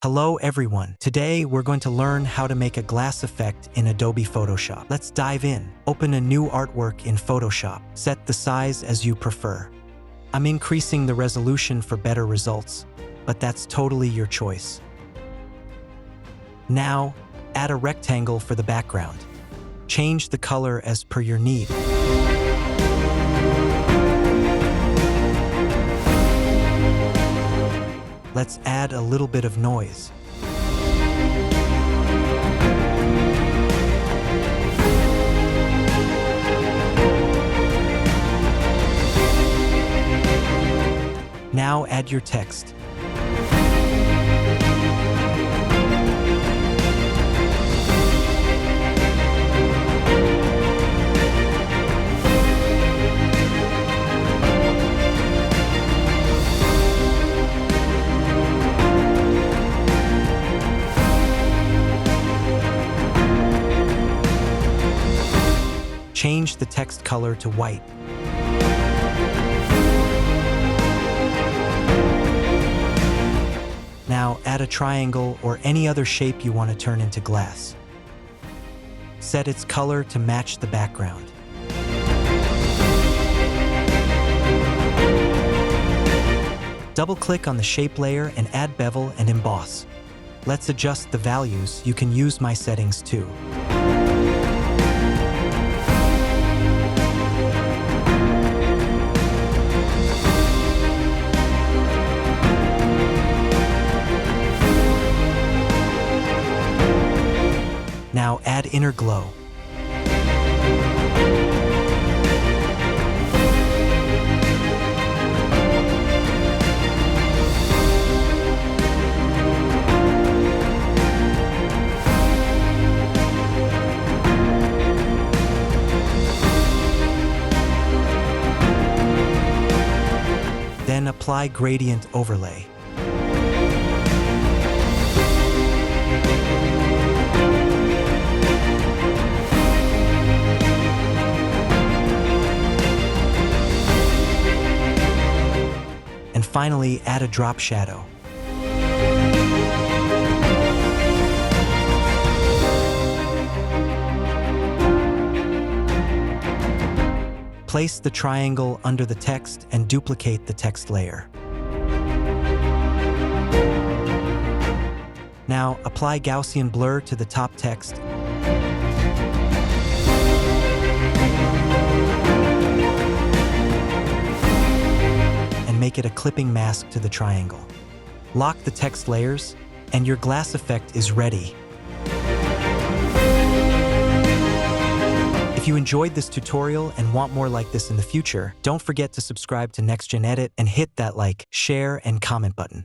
Hello everyone. Today we're going to learn how to make a glass effect in Adobe Photoshop. Let's dive in. Open a new artwork in Photoshop. Set the size as you prefer. I'm increasing the resolution for better results, but that's totally your choice. Now, add a rectangle for the background. Change the color as per your need. Let's add a little bit of noise. Now add your text. Change the text color to white. Now add a triangle or any other shape you want to turn into glass. Set its color to match the background. Double-click on the shape layer and add bevel and emboss. Let's adjust the values. You can use my settings too. Now add inner glow. Then apply gradient overlay. And finally, add a drop shadow. Place the triangle under the text and duplicate the text layer. Now, apply Gaussian blur to the top text. And make it a clipping mask to the triangle. Lock the text layers, and your glass effect is ready. If you enjoyed this tutorial and want more like this in the future, don't forget to subscribe to NextGen Edit and hit that like, share, and comment button.